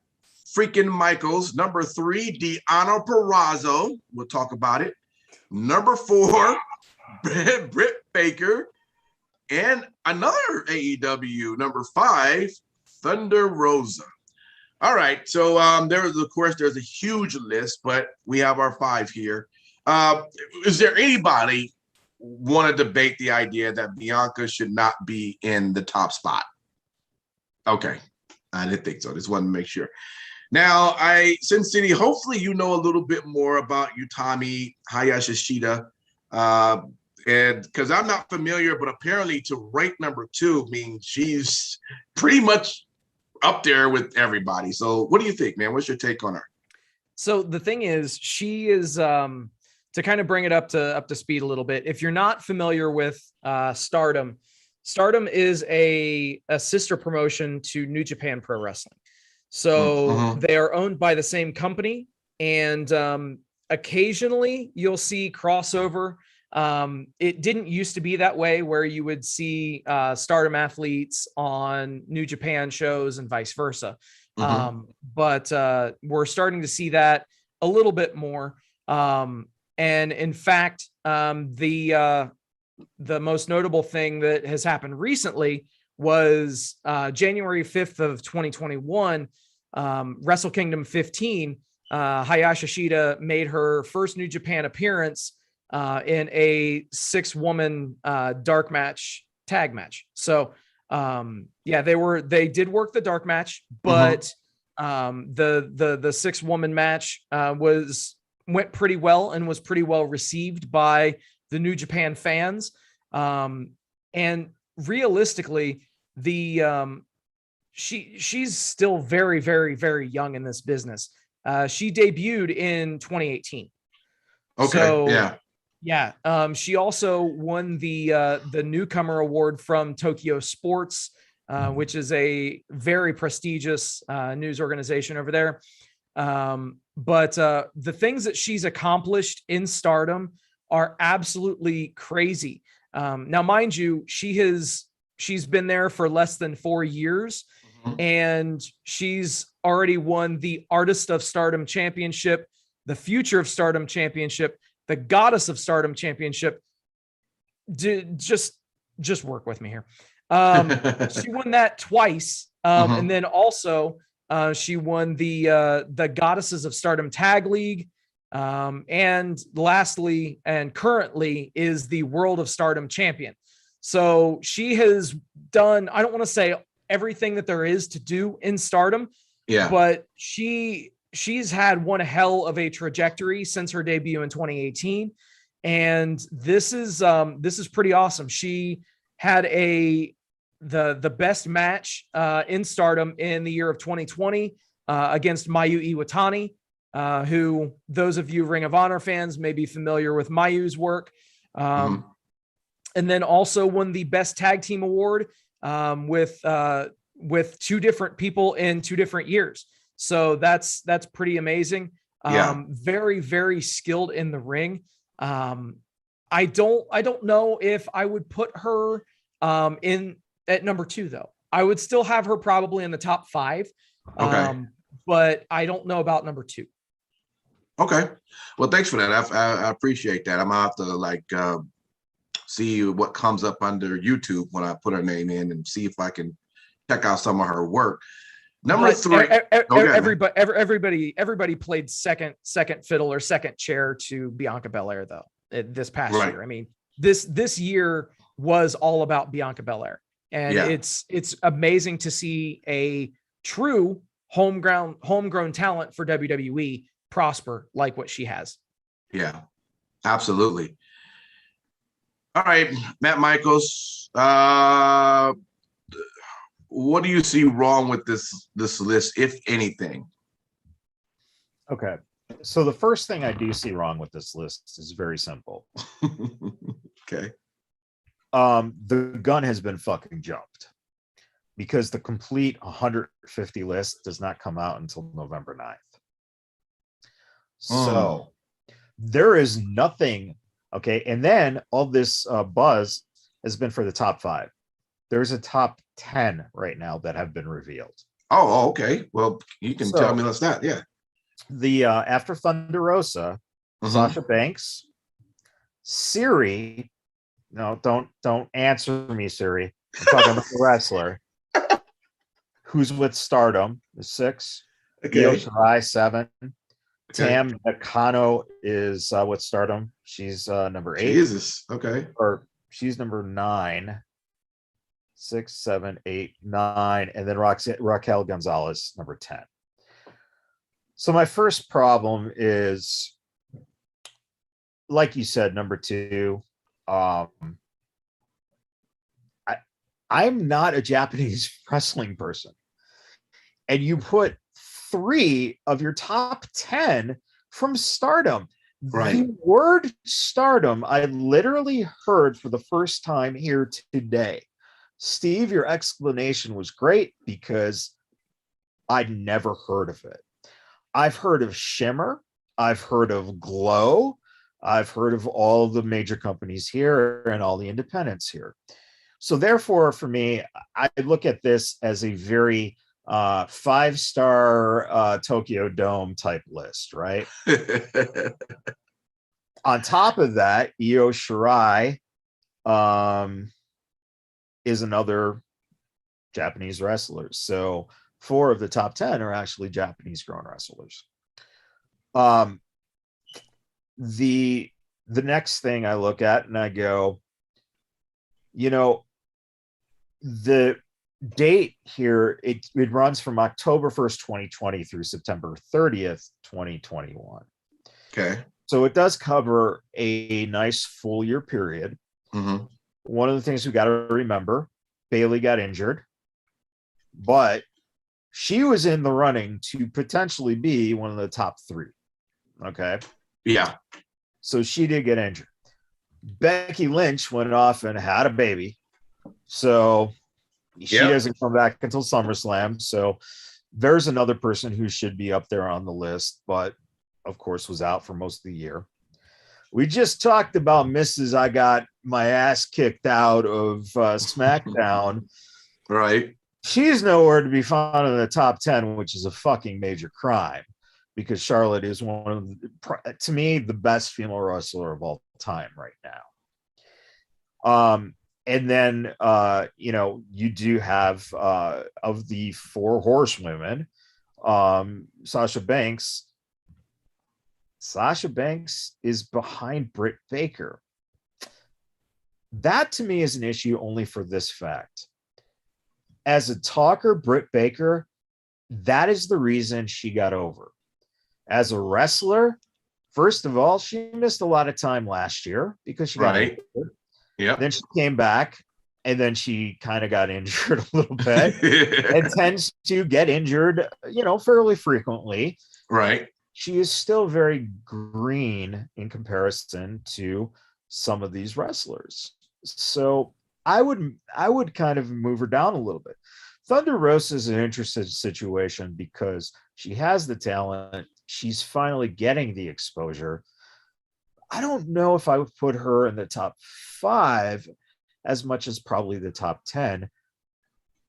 freaking Michaels. #3, Deanna Purrazzo. We'll talk about it. #4, Britt Baker. And another AEW, #5, Thunder Rosa. All right, so there's a huge list, but we have our 5 here. Is there anybody want to debate the idea that Bianca should not be in the top spot? Okay, I didn't think so. Just wanted to make sure. Now, Sin City, hopefully you know a little bit more about Utami Hayashishita, and because I'm not familiar, but apparently to rank #2 means she's pretty much up there with everybody. So what do you think, man? What's your take on her? So the thing is, she is to kind of bring it up to speed a little bit. If you're not familiar with Stardom is a sister promotion to New Japan Pro Wrestling. So they are owned by the same company, and occasionally you'll see crossover. It didn't used to be that way, where you would see Stardom athletes on New Japan shows and vice versa. But we're starting to see that a little bit more. And in fact, the most notable thing that has happened recently was January 5th of 2021, Wrestle Kingdom 15. Hayashishita made her first New Japan appearance in a 6-woman dark match tag match. So yeah, they did work the dark match, but the 6-woman match went pretty well and was pretty well received by the New Japan fans. And realistically, she's still very, very, very young in this business. She debuted in 2018. Okay. So, yeah. Yeah. She also won the newcomer award from Tokyo Sports, which is a very prestigious news organization over there. But the things that she's accomplished in Stardom are absolutely crazy. Now, mind you, she's been there for less than 4 years, and she's already won the Artist of Stardom Championship, the Future of Stardom Championship, the Goddess of Stardom Championship. Just work with me here. She won that twice. And then also she won the Goddesses of Stardom Tag League. And lastly, and currently, is the World of Stardom champion. So she has done, I don't want to say everything that there is to do in Stardom, but she's had one hell of a trajectory since her debut in 2018. And this is pretty awesome. She had the best match in Stardom in the year of 2020 against Mayu Iwatani, who those of you Ring of Honor fans may be familiar with Mayu's work. And then also won the best tag team award with 2 different people in 2 different years. So that's pretty amazing. Very, very skilled in the ring. I don't know if I would put her in at number 2, though. I would still have her probably in the top 5. Okay. But I don't know about number 2. Okay. Well, thanks for that. I appreciate that. I'm gonna have to see what comes up under YouTube when I put her name in and see if I can check out some of her work. Number 3. Everybody played second fiddle or second chair to Bianca Belair, though, this past year. I mean, this year was all about Bianca Belair, and it's amazing to see a true homegrown talent for WWE prosper like what she has. Yeah, absolutely. All right, Matt Michaels, what do you see wrong with this list, if anything? Okay, so the first thing I do see wrong with this list is very simple. Okay. The gun has been fucking jumped, because the complete 150 list does not come out until November 9th. So there is nothing. Okay. And then all this buzz has been for the top 5. There's a top 10 right now that have been revealed. Oh, okay. Well, you can tell me what's that. Yeah. The after Thunder Rosa, Sasha Banks, Siri. No, don't answer me, Siri. I'm talking about the wrestler who's with Stardom, is 6. Okay. Io Shirai, 7. Okay. Tam Nakano is with Stardom. She's number 8. Jesus. Okay. Or she's number 9. 6, 7, 8, 9. And then Raquel Gonzalez, number 10. So my first problem is, like you said, number 2. I'm not a Japanese wrestling person. And you put 3 of your top 10 from Stardom. Right. The word Stardom, I literally heard for the first time here today. Steve, your explanation was great because I'd never heard of it. I've heard of Shimmer. I've heard of Glow. I've heard of all the major companies here and all the independents here. So therefore, for me, I look at this as a very 5-star Tokyo Dome type list, right? On top of that, Io Shirai is another Japanese wrestler. So 4 of the top 10 are actually Japanese grown wrestlers. The next thing I look at and I go, the date here, it runs from October 1st, 2020 through September 30th, 2021. Okay. So it does cover a nice full year period. Mm-hmm. One of the things we got to remember, Bayley got injured, but she was in the running to potentially be one of the top 3. Okay. Yeah. So she did get injured. Becky Lynch went off and had a baby. So she doesn't come back until SummerSlam. So there's another person who should be up there on the list, but of course was out for most of the year. We just talked about Mrs. I got my ass kicked out of SmackDown. Right. She's nowhere to be found in the top 10, which is a fucking major crime, because Charlotte is one of, to me, the best female wrestler of all time right now. And then, you do have of the 4 horsewomen, Sasha Banks. Sasha Banks is behind Britt Baker. That to me is an issue only for this fact. As a talker, Britt Baker, that is the reason she got over. As a wrestler, first of all, she missed a lot of time last year because she got injured. Yeah. Then she came back, and then she kind of got injured a little bit and tends to get injured, fairly frequently. Right. She is still very green in comparison to some of these wrestlers. So I would kind of move her down a little bit. Thunder Rosa is an interesting situation because she has the talent. She's finally getting the exposure. I don't know if I would put her in the top 5 as much as probably the top 10,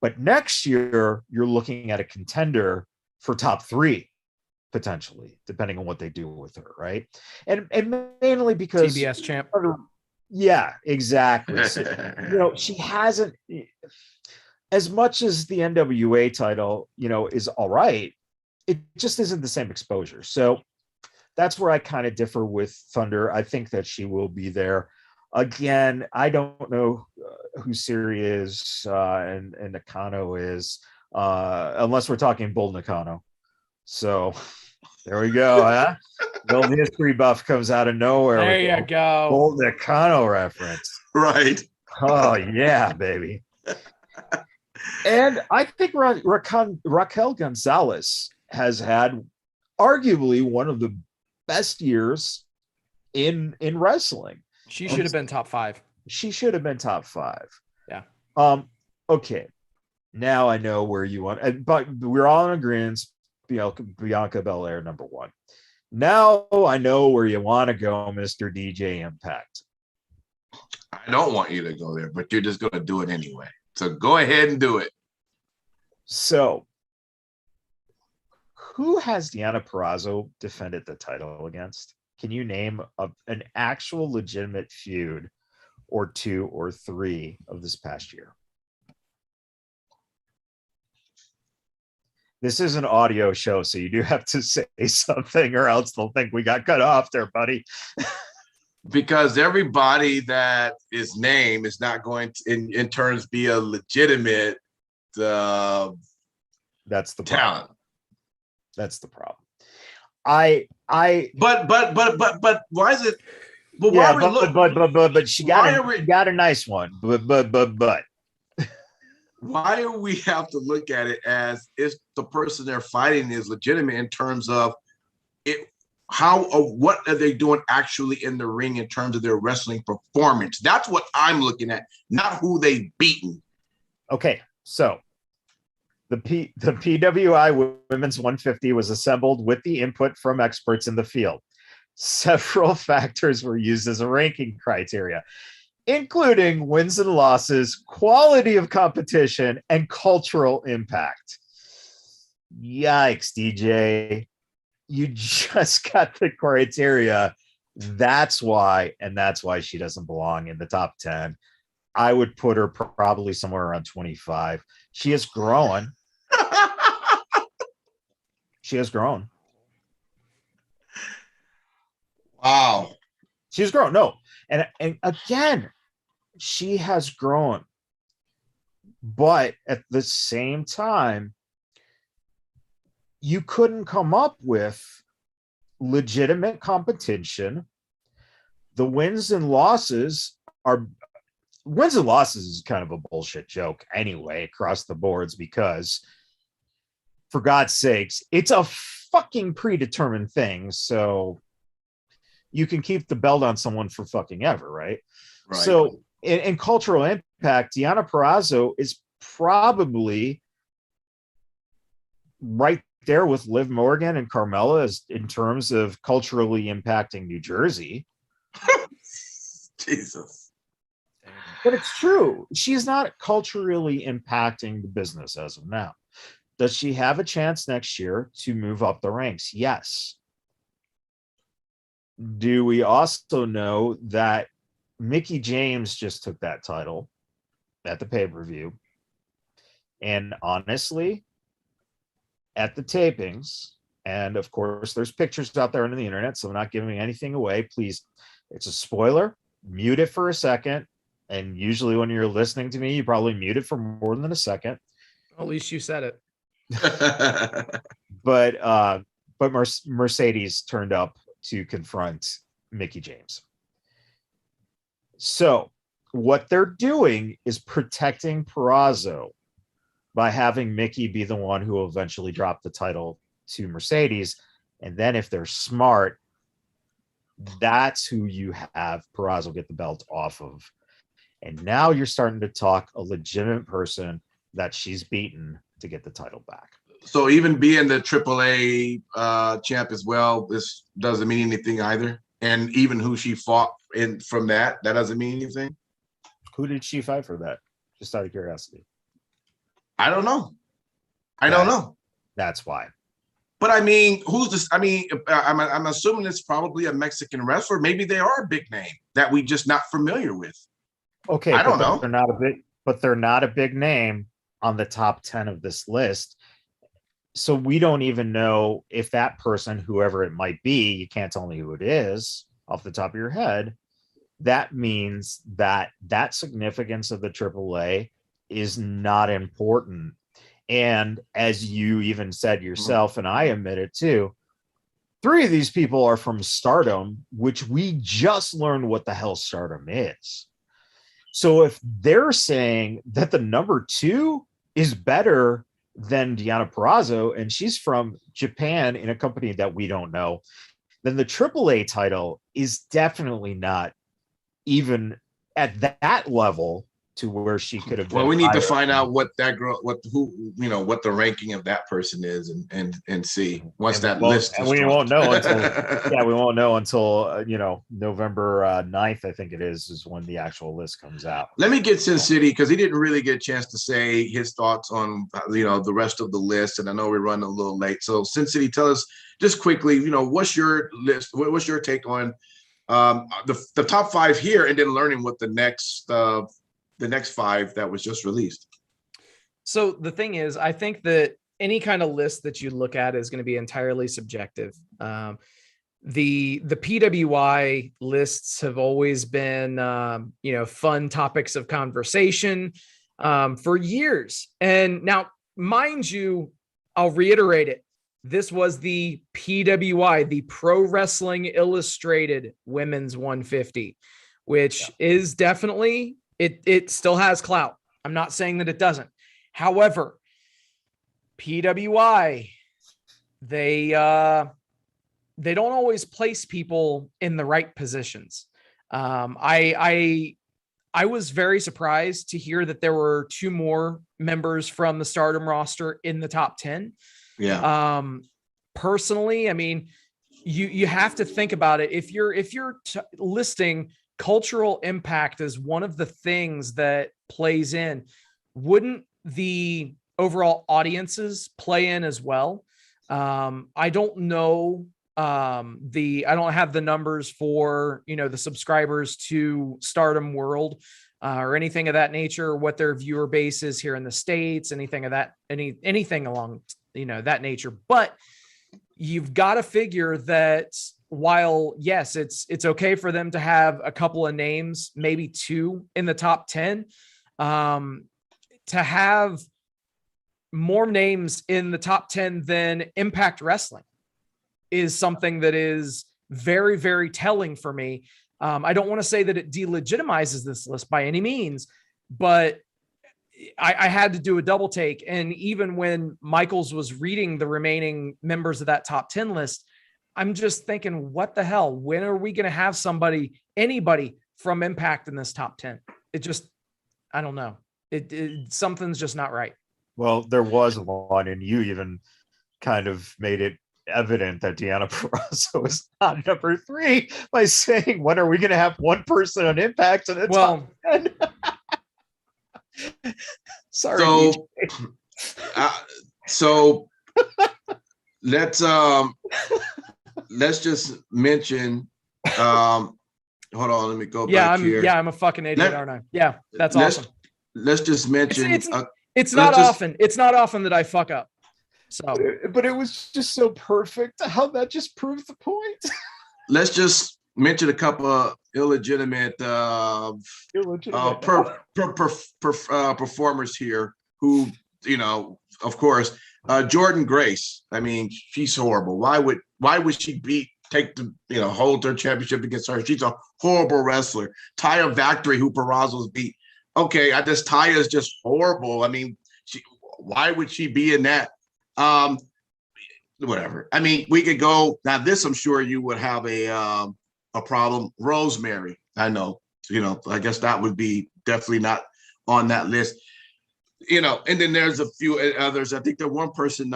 But next year, you're looking at a contender for top 3, potentially, depending on what they do with her, right? And mainly because TBS champ. Yeah, exactly. So, she hasn't, as much as the NWA title, is all right, it just isn't the same exposure. So that's where I kind of differ with Thunder. I think that she will be there. Again, I don't know who Siri is and Nakano is, unless we're talking Bull Nakano. So there we go. Huh? Well, the history buff comes out of nowhere. There you go. Bull Nakano reference. Right. Oh, yeah, baby. And I think Raquel Gonzalez has had arguably one of the best years in wrestling. She should have been top 5. She should have been top 5. Yeah. Okay. Now I know where you want, but we're all in agreement. Bianca Belair, number 1. Now I know where you want to go, Mr. DJ Impact. I don't want you to go there, but you're just going to do it anyway. So go ahead and do it. So, who has Deonna Purrazzo defended the title against? Can you name an actual legitimate feud or 2 or 3 of this past year? This is an audio show, so you do have to say something or else they'll think we got cut off there, buddy. Because everybody that is named is not going to, in terms, be a legitimate that's the talent. Problem. That's the problem. But why is it? But yeah, but she got a nice one. But why do we have to look at it as if the person they're fighting is legitimate in terms of it? What are they doing actually in the ring in terms of their wrestling performance? That's what I'm looking at, not who they've beaten. Okay, so the PWI Women's 150 was assembled with the input from experts in the field. Several factors were used as a ranking criteria, including wins and losses, quality of competition, and cultural impact. Yikes, DJ. You just got the criteria. That's why she doesn't belong in the top 10. I would put her probably somewhere around 25. She has grown. She has grown. Wow. She's grown. No. And again, she has grown. But at the same time, you couldn't come up with legitimate competition. The wins and losses is kind of a bullshit joke anyway across the boards, because for God's sakes, it's a fucking predetermined thing. So you can keep the belt on someone for fucking ever, right? So in cultural impact, Deonna Purrazzo is probably right there with Liv Morgan and Carmella as in terms of culturally impacting New Jersey. Jesus. But it's true. She's not culturally impacting the business as of now. Does she have a chance next year to move up the ranks? Yes. Do we also know that Mickie James just took that title at the pay-per-view? And honestly, at the tapings, and of course, there's pictures out there on the internet, so I'm not giving anything away. Please, it's a spoiler. Mute it for a second. And usually when you're listening to me, you probably mute it for more than a second. At least you said it. But Mercedes turned up to confront Mickie James. So what they're doing is protecting Purrazzo by having Mickie be the one who will eventually drop the title to Mercedes. And then if they're smart, that's who you have Purrazzo get the belt off of. And now you're starting to talk a legitimate person that she's beaten to get the title back. So even being the AAA champ as well, this doesn't mean anything either. And even who she fought in from that doesn't mean anything. Who did she fight for that? Just out of curiosity. I don't know. I don't know. That's why. But I mean, who's this? I mean, I'm assuming it's probably a Mexican wrestler. Maybe they are a big name that we just not familiar with. Okay, I don't know. They're not a big name on the top 10 of this list. So we don't even know if that person, whoever it might be, you can't tell me who it is off the top of your head. That means that significance of the AAA is not important. And as you even said yourself, and I admit it too, 3 of these people are from Stardom, which we just learned what the hell Stardom is. So if they're saying that the number 2 is better than Deonna Purrazzo, and she's from Japan in a company that we don't know, then the AAA title is definitely not even at that level to where she could have been. Well, we need to find out what that girl, what the ranking of that person is, and see once that list. And we won't know until we won't know until November 9th, I think it is when the actual list comes out. Let me get Sin City, because he didn't really get a chance to say his thoughts on the rest of the list, and I know we're running a little late. So Sin City, tell us just quickly, what's your list? What's your take on the top 5 here, and then learning what the next 5 that was just released. So the thing is, I think that any kind of list that you look at is going to be entirely subjective. The PWI lists have always been, fun topics of conversation for years. And now, mind you, I'll reiterate it. This was the PWI, the Pro Wrestling Illustrated Women's 150, which is definitely, it still has clout. I'm not saying that it doesn't. However, PWI, they don't always place people in the right positions. I was very surprised to hear that there were 2 more members from the Stardom roster in the top 10. Yeah. Personally, I mean, you have to think about it. If you're listing cultural impact as one of the things that plays in, wouldn't the overall audiences play in as well? I don't know. I don't have the numbers for, the subscribers to Stardom World or anything of that nature, what their viewer base is here in the States, anything along, that nature. But you've got to figure that while, yes, it's okay for them to have a couple of names, maybe 2 in the top 10, to have more names in the top 10 than Impact Wrestling is something that is very, very telling for me. I don't want to say that it delegitimizes this list by any means, but I had to do a double take. And even when Michaels was reading the remaining members of that top 10 list, I'm just thinking, what the hell? When are we going to have anybody from Impact in this top 10? I don't know. Something's just not right. Well, there was one, and you even kind of made it evident that Deonna Purrazzo is not number 3 by saying, when are we going to have one person on Impact in the top 10? Sorry. So let's just mention hold on, let me go back here. Yeah, I'm a fucking idiot, aren't I? Yeah, that's awesome. Let's just mention it's not often that I fuck up. So, but it was just so perfect how that just proves the point. Let's just mention a couple of illegitimate performers here who, of course, Jordan Grace. I mean, she's horrible. Why would she hold her championship against her? She's a horrible wrestler. Taya Valkyrie, who Purrazzo's beat. Okay, Taya is just horrible. I mean, why would she be in that? Whatever. I mean, we could go now. This, I'm sure you would have a problem. Rosemary. I know. I guess that would be definitely not on that list. And then there's a few others. I think the one person,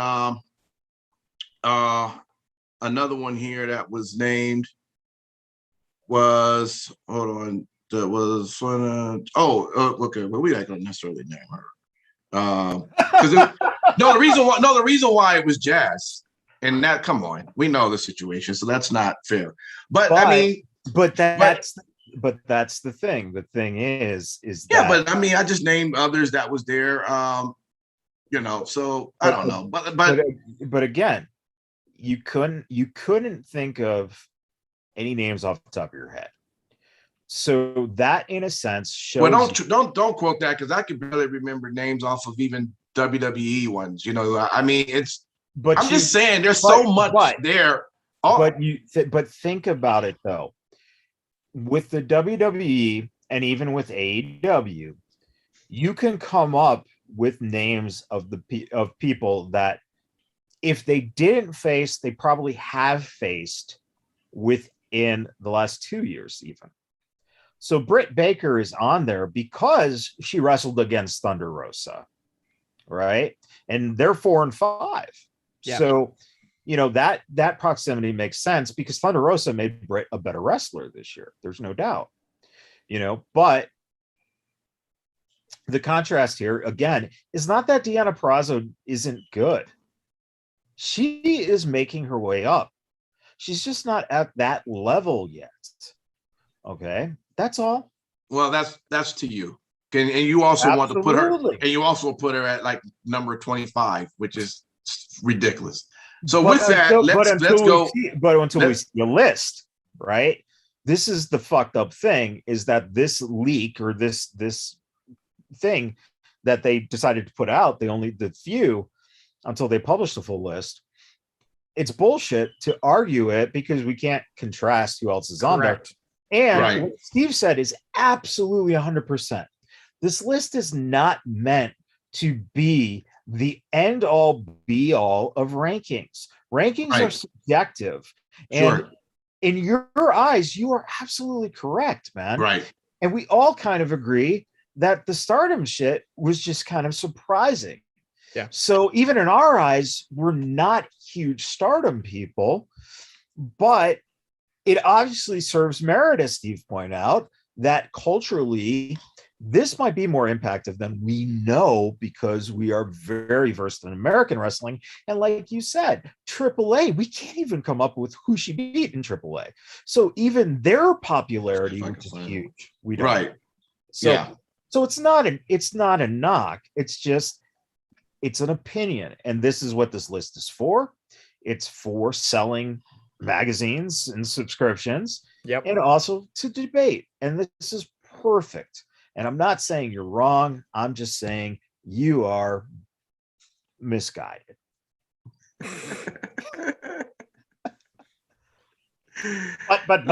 another one here that was named was, hold on, that was okay, but we not gonna necessarily name her. Because no, the reason why it was Jazz, and that, come on, we know the situation, so that's not fair. But I mean, that's the thing. The thing is yeah. But I mean, I just named others that was there. So I don't know. But again, you couldn't think of any names off the top of your head. So that, in a sense, shows. Well, don't quote that, because I can barely remember names off of even WWE ones. I mean, it's. But I'm just saying, there's so much there. Oh. But think about it though. With the WWE and even with AEW, you can come up with names of people that, if they didn't face, they probably have faced within the last 2 years even. So Britt Baker is on there because she wrestled against Thunder Rosa, right? And they're 4-5. Yeah. So, that proximity makes sense, because Thunder Rosa made Britt a better wrestler this year. There's no doubt, but the contrast here, again, is not that Deonna Purrazzo isn't good. She is making her way up. She's just not at that level yet. Okay. That's all. Well, that's to you. And you also want to put her, and you also put her at like number 25, which is ridiculous. So with that, let's go. But until we see the list, right? This is the fucked up thing, is that this leak, or this thing that they decided to put out, the few, until they publish the full list. It's bullshit to argue it, because we can't contrast who else is on there. And what Steve said is absolutely 100%. This list is not meant to be the end all be all of rankings. Rankings are subjective. And in your eyes, you are absolutely correct, man. Right. And we all kind of agree that the Stardom shit was just kind of surprising. Yeah. So even in our eyes, we're not huge Stardom people, but it obviously serves merit, as Steve pointed out, that culturally, this might be more impactful than we know, because we are very versed in American wrestling. And like you said, AAA, we can't even come up with who she beat in AAA. So even their popularity, which is huge, we don't. Right. So it's not a knock. It's just, it's an opinion. And this is what this list is for. It's for selling magazines and subscriptions, and also to debate. And this is perfect. And I'm not saying you're wrong. I'm just saying you are misguided. but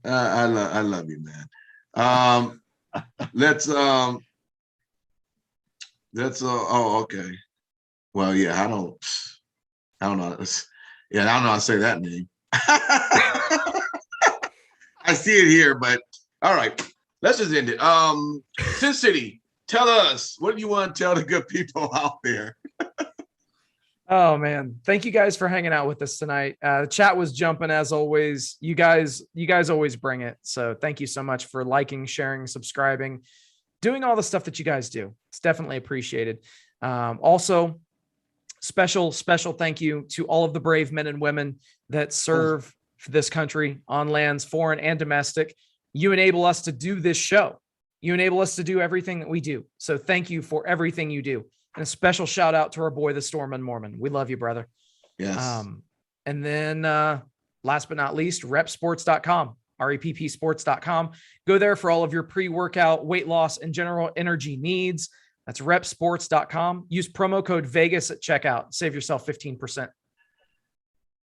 I love you, man. Let's oh, okay. Well, yeah, I don't know. Yeah, I don't know how to say that name. I see it here, but all right, let's just end it. Sin City, tell us, what do you want to tell the good people out there? Oh man, thank you guys for hanging out with us tonight. The chat was jumping as always. You guys always bring it. So thank you so much for liking, sharing, subscribing, doing all the stuff that you guys do. It's definitely appreciated. Also, special thank you to all of the brave men and women that serve this country on lands, foreign and domestic. You enable us to do this show. You enable us to do everything that we do. So thank you for everything you do. And a special shout out to our boy, the Stormin' Mormon. We love you, brother. Yes. And then last but not least, repsports.com, reppsports.com. Go there for all of your pre-workout, weight loss, and general energy needs. That's repsports.com. Use promo code Vegas at checkout. Save yourself 15%.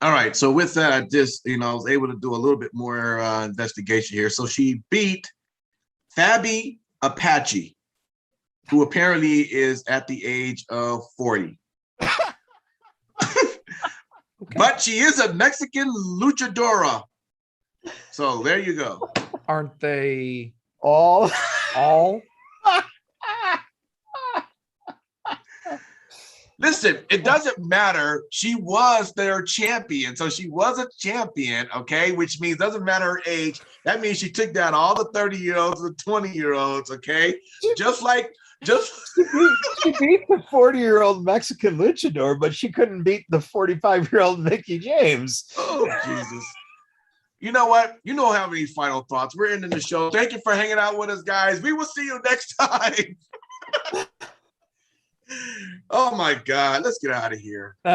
All right. So with that, I just, was able to do a little bit more investigation here. So she beat Fabi Apache, who apparently is at the age of 40. But she is a Mexican luchadora. So there you go. Aren't they all? Listen, it doesn't matter. She was their champion. So she was a champion, okay? Which means doesn't matter her age. That means she took down all the 30-year-olds, the 20-year-olds, okay? Just like Just She beat the 40-year-old Mexican luchador, but she couldn't beat the 45-year-old Mickey James. oh Jesus. You know what? You don't have any final thoughts. We're ending the show. Thank you for hanging out with us, guys. We will see you next time. Oh my God. Let's get out of here.